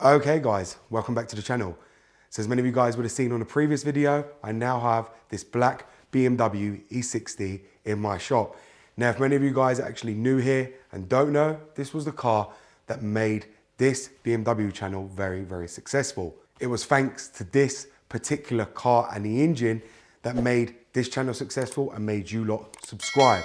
Okay guys, welcome back to the channel. So as many of you guys would have seen on the previous video, I now have this black BMW E60 in my shop. Now if many of you guys are actually new here and don't know, this was the car that made this BMW channel very, very successful. It was thanks to this particular car and the engine that made this channel successful and made you lot subscribe.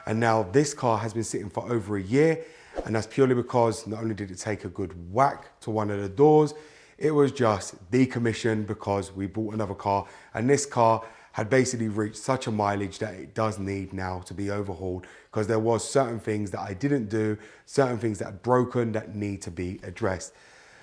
And now this car has been sitting for over a year, and that's purely because not only did it take a good whack to one of the doors, it was just decommissioned because we bought another car, and this car had basically reached such a mileage that it does need now to be overhauled because there was certain things that I didn't do, certain things that had broken that need to be addressed.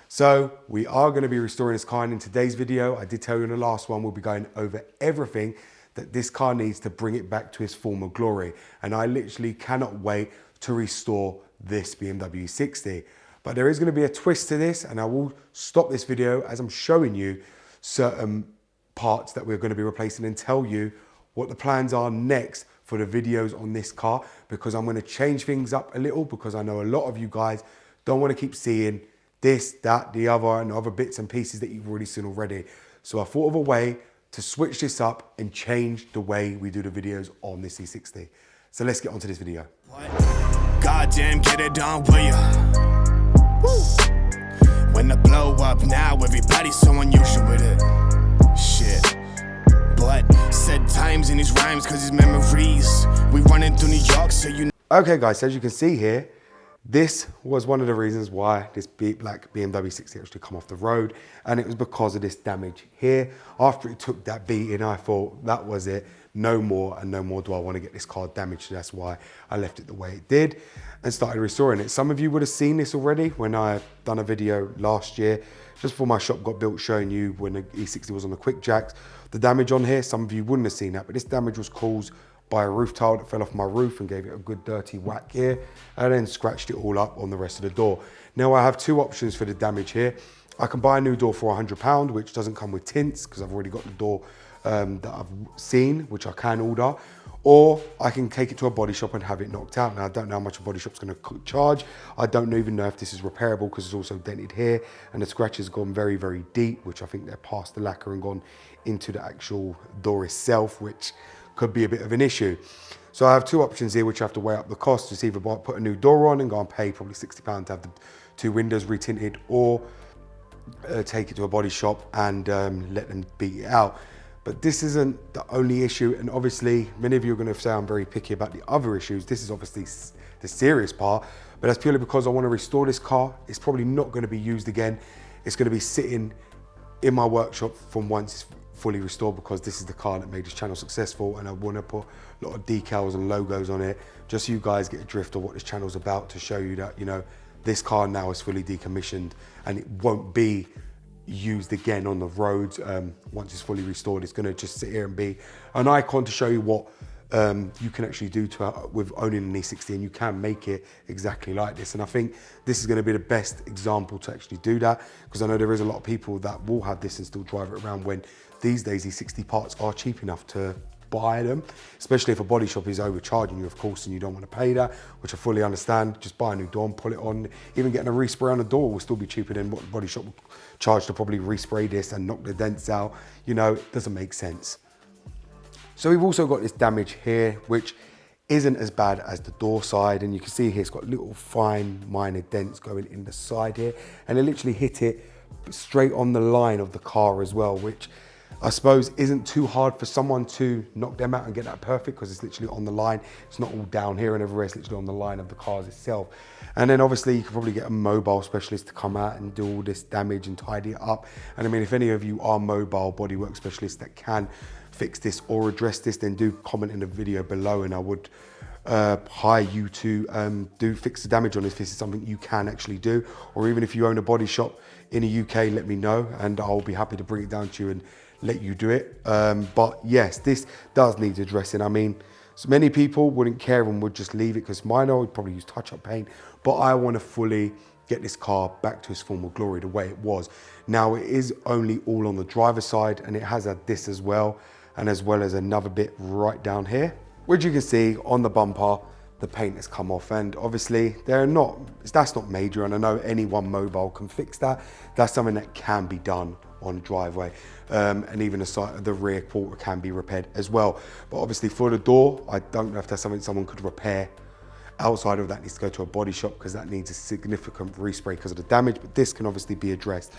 So we are going to be restoring this car, and in today's video, I did tell you in the last one, we'll be going over everything that this car needs to bring it back to its former glory. And I literally cannot wait to restore this BMW 60. But there is going to be a twist to this, and I will stop this video as I'm showing you certain parts that we're going to be replacing and tell you what the plans are next for the videos on this car, because I'm going to change things up a little because I know a lot of you guys don't want to keep seeing this, that, the other, and other bits and pieces that you've already seen already. So I thought of a way to switch this up and change the way we do the videos on this E60. So let's get onto this video. Goddamn, get it done, will ya? Woo. When the blow up now, everybody's so unusual with it. Shit. But said times in his rhymes, cause his memories. We running through New York, so you know. Okay guys, so as you can see here, this was one of the reasons why this black BMW 60 actually come off the road, and it was because of this damage here. After it took that beating, I thought that was it, no more and no more do I want to get this car damaged. That's why I left it the way it did and started restoring it. Some of you would have seen this already when I done a video last year, just before my shop got built, showing you when the E60 was on the quick jacks. The damage on here, some of you wouldn't have seen that, but this damage was caused by a roof tile that fell off my roof and gave it a good dirty whack here, and then scratched it all up on the rest of the door. Now I have two options for the damage here. I can buy a new door for £100, which doesn't come with tints because I've already got the door that I've seen, which I can order, or I can take it to a body shop and have it knocked out. Now I don't know how much a body shop's going to charge. I don't even know if this is repairable because it's also dented here and the scratch has gone very, very deep, which I think they're past the lacquer and gone into the actual door itself, which could be a bit of an issue. So I have two options here, which I have to weigh up the cost. It's either put a new door on and go and pay probably £60 to have the two windows retinted, or take it to a body shop and let them beat it out. But this isn't the only issue, and obviously many of you are going to say I'm very picky about the other issues. This is obviously the serious part, but that's purely because I want to restore this car. It's probably not going to be used again. It's going to be sitting in my workshop from once it's fully restored, because this is the car that made this channel successful, and I want to put a lot of decals and logos on it just so you guys get a drift of what this channel's about, to show you that, you know, this car now is fully decommissioned and it won't be used again on the roads. Once it's fully restored, it's going to just sit here and be an icon to show you what you can actually do with owning an E60, and you can make it exactly like this. And I think this is going to be the best example to actually do that, because I know there is a lot of people that will have this and still drive it around, when these days E60 parts are cheap enough to buy them, especially if a body shop is overcharging you, of course, and you don't want to pay that, which I fully understand. Just buy a new door and pull it on. Even getting a respray on the door will still be cheaper than what the body shop will charge to probably respray this and knock the dents out. You know, it doesn't make sense. So we've also got this damage here, which isn't as bad as the door side, and you can see here it's got little fine minor dents going in the side here, and it literally hit it straight on the line of the car as well, which I suppose isn't too hard for someone to knock them out and get that perfect, because it's literally on the line. It's not all down here and everywhere, it's literally on the line of the cars itself. And then obviously you could probably get a mobile specialist to come out and do all this damage and tidy it up. And I mean, if any of you are mobile bodywork specialists that can fix this or address this, then do comment in the video below, and I would hire you to fix the damage on this if this is something you can actually do. Or even if you own a body shop in the UK, let me know and I'll be happy to bring it down to you and let you do it. But yes, this does need addressing. I mean, so many people wouldn't care and would just leave it, because mine, I would probably use touch-up paint, but I want to fully get this car back to its former glory, the way it was. Now it is only all on the driver's side, and it has had this as well, and as well as another bit right down here, which you can see on the bumper. the paint has come off, and obviously that's not major, and I know any one mobile can fix that. That's something that can be done on driveway, and even the rear quarter can be repaired as well. But obviously for the door, I don't know if that's something someone could repair. Outside of that, needs to go to a body shop because that needs a significant respray because of the damage, but this can obviously be addressed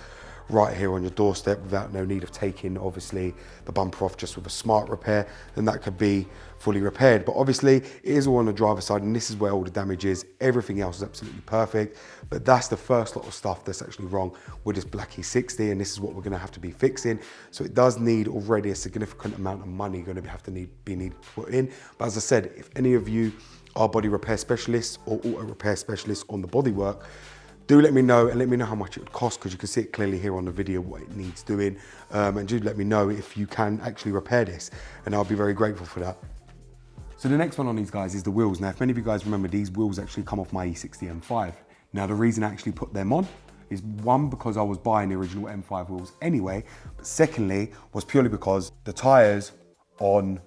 right here on your doorstep without no need of taking obviously the bumper off, just with a smart repair, and that could be fully repaired. But obviously it is all on the driver's side, and this is where all the damage is. Everything else is absolutely perfect, but that's the first lot of stuff that's actually wrong with this Black E60, and this is what we're going to have to be fixing. So it does need already a significant amount of money going to have to be put in. But as I said, if any of you are body repair specialists or auto repair specialists on the bodywork, do let me know, and let me know how much it would cost, because you can see it clearly here on the video what it needs doing, and do let me know if you can actually repair this, and I'll be very grateful for that. So the next one on these guys is the wheels. Now, if many of you guys remember, these wheels actually come off my E60 M5. Now, the reason I actually put them on is, one, because I was buying the original M5 wheels anyway, but secondly was purely because the tyres on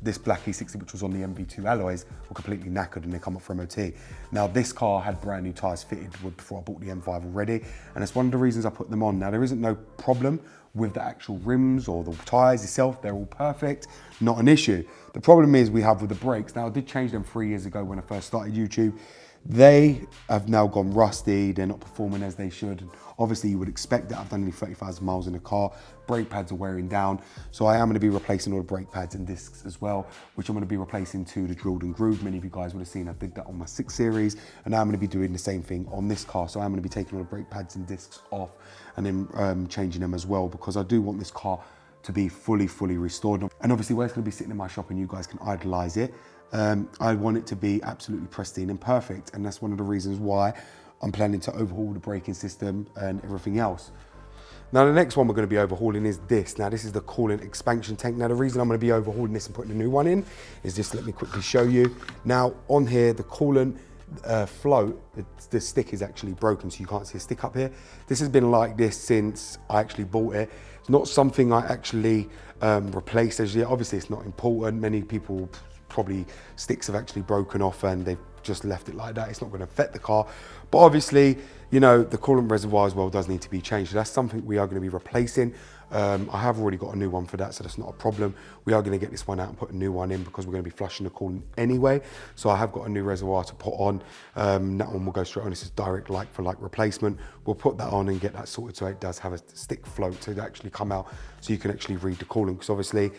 this Black E60, which was on the MV2 alloys, were completely knackered and they come up for MOT. Now, this car had brand new tyres fitted before I bought the M5 already, and it's one of the reasons I put them on. Now, there isn't no problem with the actual rims or the tyres itself. They're all perfect, not an issue. The problem is we have with the brakes. Now, I did change them 3 years ago when I first started YouTube. They have now gone rusty, they're not performing as they should. And obviously you would expect that. I've done nearly 30,000 miles in the car. Brake pads are wearing down. So I am going to be replacing all the brake pads and discs as well, which I'm going to be replacing to the drilled and grooved. Many of you guys would have seen I did that on my 6 Series, and now I'm going to be doing the same thing on this car. So I'm going to be taking all the brake pads and discs off and then changing them as well, because I do want this car to be fully restored. And obviously where it's going to be sitting in my shop and you guys can idolize it, I want it to be absolutely pristine and perfect, and that's one of the reasons why I'm planning to overhaul the braking system and everything else. Now, the next one we're going to be overhauling is this. Now, this is the coolant expansion tank. Now, the reason I'm going to be overhauling this and putting a new one in is just, let me quickly show you. Now, on here, the coolant float, the stick is actually broken, so you can't see a stick up here. This has been like this since I actually bought it. It's not something I actually replaced as yet. Obviously, it's not important. Many people probably sticks have actually broken off and they've just left it like that. It's not going to affect the car, but obviously, you know, the coolant reservoir as well does need to be changed. So that's something we are going to be replacing. I have already got a new one for that, so that's not a problem. We are going to get this one out and put a new one in because we're going to be flushing the coolant anyway. So I have got a new reservoir to put on. That one will go straight on. This is direct like for like replacement. We'll put that on and get that sorted so it does have a stick float to actually come out, so you can actually read the coolant, because obviously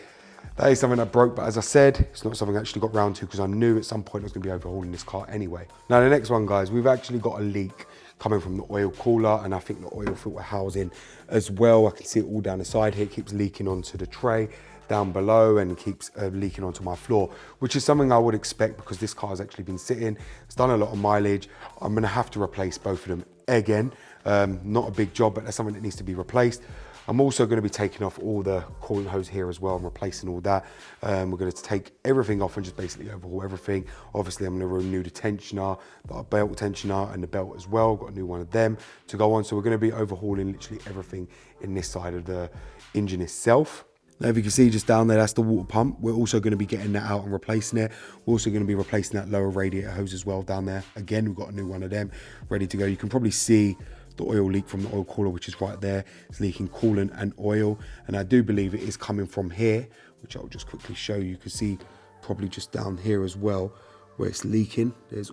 that is something that broke, but as I said, it's not something I actually got round to because I knew at some point I was going to be overhauling this car anyway. Now, the next one, guys, we've actually got a leak coming from the oil cooler, and I think the oil filter housing as well. I can see it all down the side here. It keeps leaking onto the tray down below and keeps leaking onto my floor, which is something I would expect because this car has actually been sitting. It's done a lot of mileage. I'm going to have to replace both of them again. Not a big job, but that's something that needs to be replaced. I'm also going to be taking off all the coolant hose here as well and replacing all that. We're going to take everything off and just basically overhaul everything. Obviously, I'm going to renew the tensioner, the belt tensioner and the belt as well. Got a new one of them to go on. So we're going to be overhauling literally everything in this side of the engine itself. Now, if you can see just down there, that's the water pump. We're also going to be getting that out and replacing it. We're also going to be replacing that lower radiator hose as well down there. Again, we've got a new one of them ready to go. You can probably see the oil leak from the oil cooler, which is right there. It's leaking coolant and oil, and I do believe it is coming from here, which I'll just quickly show you. You can see probably just down here as well where it's leaking. There's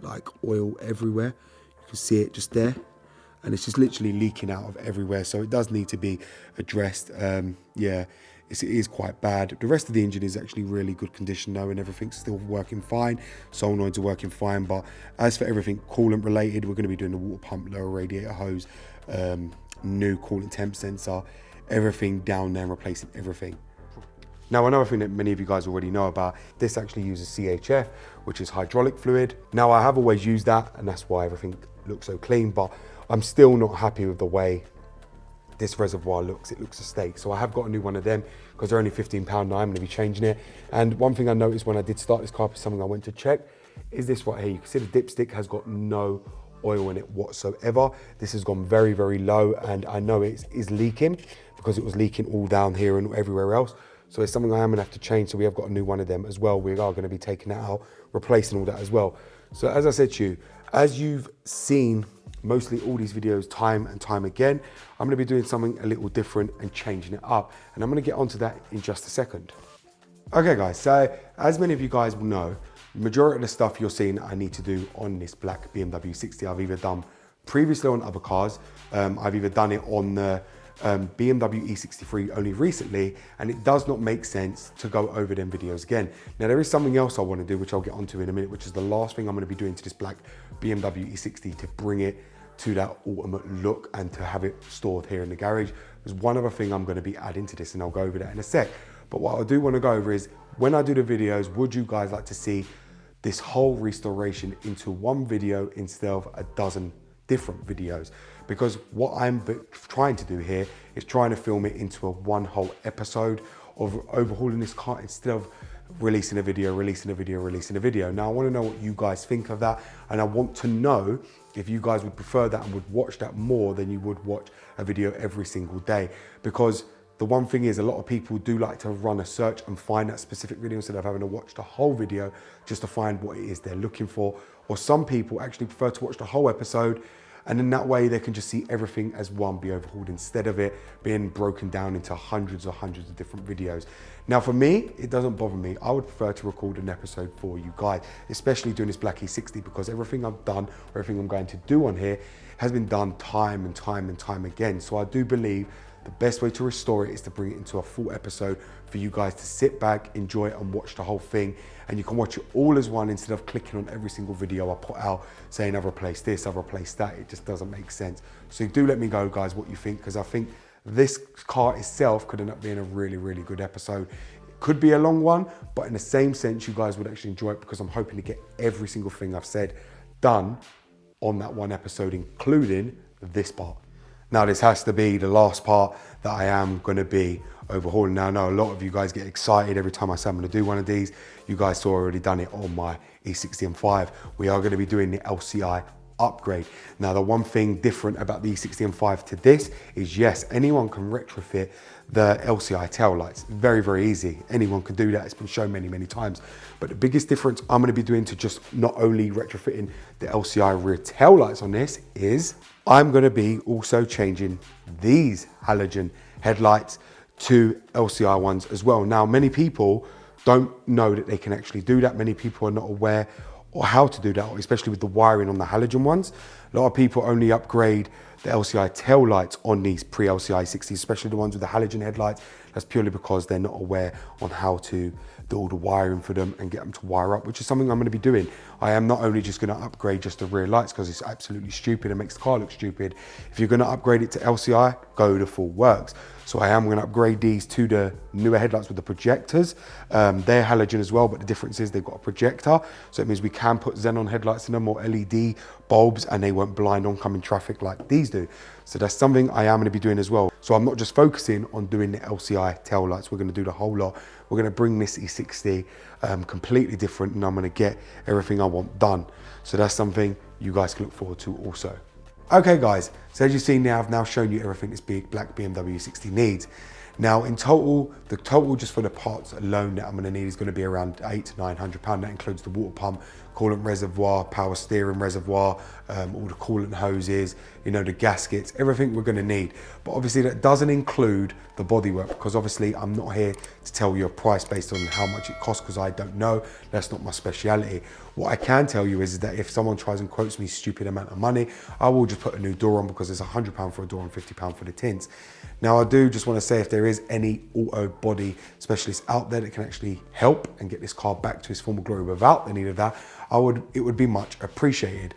like oil everywhere. You can see it just there, and it's just literally leaking out of everywhere, so it does need to be addressed. Yeah, it is quite bad. The rest of the engine is actually really good condition though, and everything's still working fine. Solenoids are working fine, but as for everything coolant related, we're going to be doing the water pump, lower radiator hose, new coolant temp sensor, everything down there, replacing everything. Now, another thing that many of you guys already know about, this actually uses CHF, which is hydraulic fluid. Now, I have always used that, and that's why everything looks so clean, but I'm still not happy with the way this reservoir looks. It looks a steak. So I have got a new one of them because they're only £15 now. I'm going to be changing it. And one thing I noticed when I did start this car, something I went to check, is this right here. You can see the dipstick has got no oil in it whatsoever. This has gone very low, and I know it is leaking because it was leaking all down here and everywhere else. So it's something I am gonna have to change. So we have got a new one of them as well. We are gonna be taking that out, replacing all that as well. So as I said to you, as you've seen mostly all these videos time and time again, I'm gonna be doing something a little different and changing it up. And I'm gonna get onto that in just a second. Okay guys, so as many of you guys will know, the majority of the stuff you're seeing I need to do on this black BMW 60, I've either done previously on other cars, I've either done it on the BMW E63 only recently, and it does not make sense to go over them videos again. Now there is something else I want to do, which I'll get onto in a minute, which is the last thing I'm going to be doing to this black BMW E60 to bring it to that ultimate look and to have it stored here in the garage. There's one other thing I'm going to be adding to this, and I'll go over that in a sec. But what I do want to go over is, when I do the videos, would you guys like to see this whole restoration into one video instead of a dozen different videos? Because what I'm trying to do here is trying to film it into a one whole episode of overhauling this car instead of releasing a video, releasing a video, releasing a video. Now I want to know what you guys think of that, and I want to know if you guys would prefer that and would watch that more than you would watch a video every single day. Because the one thing is, a lot of people do like to run a search and find that specific video instead of having to watch the whole video just to find what it is they're looking for. Or some people actually prefer to watch the whole episode, and in that way they can just see everything as one be overhauled instead of it being broken down into hundreds of different videos. Now for me, it doesn't bother me. I would prefer to record an episode for you guys, especially doing this black E60, because everything I've done, or everything I'm going to do on here has been done time and time again. So I do believe the best way to restore it is to bring it into a full episode for you guys to sit back, enjoy it, and watch the whole thing. And you can watch it all as one instead of clicking on every single video I put out saying I've replaced this, I've replaced that. It just doesn't make sense. So do let me know, guys, what you think, because I think this car itself could end up being a really good episode. It could be a long one, but in the same sense, you guys would actually enjoy it, because I'm hoping to get every single thing I've said done on that one episode, including this part. Now this has to be the last part that I am going to be overhauling. Now I know a lot of you guys get excited every time I say I'm going to do one of these. You guys saw I already done it on my E60 M5. We are going to be doing the LCI Upgrade. Now the one thing different about the E60 M5 to this is, yes, anyone can retrofit the LCI tail lights. Very easy. Anyone can do that. It's been shown many times. But the biggest difference I'm going to be doing to just not only retrofitting the LCI rear tail lights on this is I'm going to be also changing these halogen headlights to LCI ones as well. Now many people don't know that they can actually do that. Many people are not aware or how to do that, especially with the wiring on the halogen ones. A lot of people only upgrade the LCI tail lights on these pre-LCI 60s, especially the ones with the halogen headlights. That's purely because they're not aware on how to do all the wiring for them and get them to wire up, which is something I'm going to be doing. I am not only just going to upgrade just the rear lights because it's absolutely stupid and makes the car look stupid. If you're going to upgrade it to LCI, go to full works. So I am going to upgrade these to the newer headlights with the projectors. They're halogen as well, but the difference is they've got a projector. So it means we can put xenon headlights in them or LED bulbs, and they won't blind oncoming traffic like these do. So that's something I am going to be doing as well. So I'm not just focusing on doing the LCI tail lights. We're going to do the whole lot. We're going to bring this E60 completely different, and I'm going to get everything I want done. So that's something you guys can look forward to also. Okay guys, so as you see now, I've now shown you everything this big black BMW 60 needs. Now in total, the total just for the parts alone that I'm going to need is going to be around £800 to £900. That includes the water pump, coolant reservoir, power steering reservoir, all the coolant hoses, you know, the gaskets, everything we're going to need. But obviously that doesn't include the bodywork, because obviously I'm not here to tell you a price based on how much it costs, because I don't know. That's not my speciality. What I can tell you is that if someone tries and quotes me a stupid amount of money, I will just put a new door on, because it's £100 for a door and £50 for the tints. Now I do just want to say, if there is any auto body specialist out there that can actually help and get this car back to its former glory without the need of that, it would be much appreciated.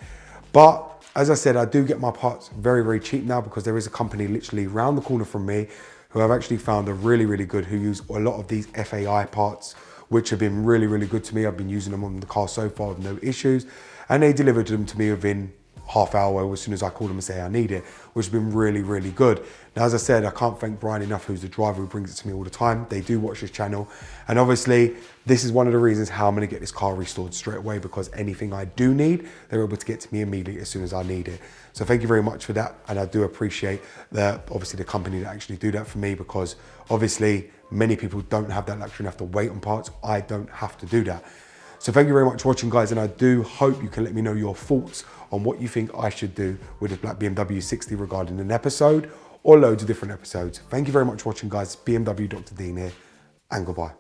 But as I said, I do get my parts very cheap now, because there is a company literally around the corner from me who I've actually found are really good, who use a lot of these FAI parts, which have been really good to me. I've been using them on the car so far with no issues, and they delivered them to me within half hour as soon as I call them and say I need it, which has been really, really good. Now, as I said, I can't thank Brian enough, who's the driver who brings it to me all the time. They do watch this channel. And obviously, this is one of the reasons how I'm gonna get this car restored straight away, because anything I do need, they're able to get to me immediately as soon as I need it. So thank you very much for that. And I do appreciate that, obviously the company that actually do that for me, because obviously many people don't have that luxury and have to wait on parts. I don't have to do that. So thank you very much for watching, guys, and I do hope you can let me know your thoughts on what you think I should do with this black BMW 60 regarding an episode or loads of different episodes. Thank you very much for watching, guys. BMW Dr. Dean here, and goodbye.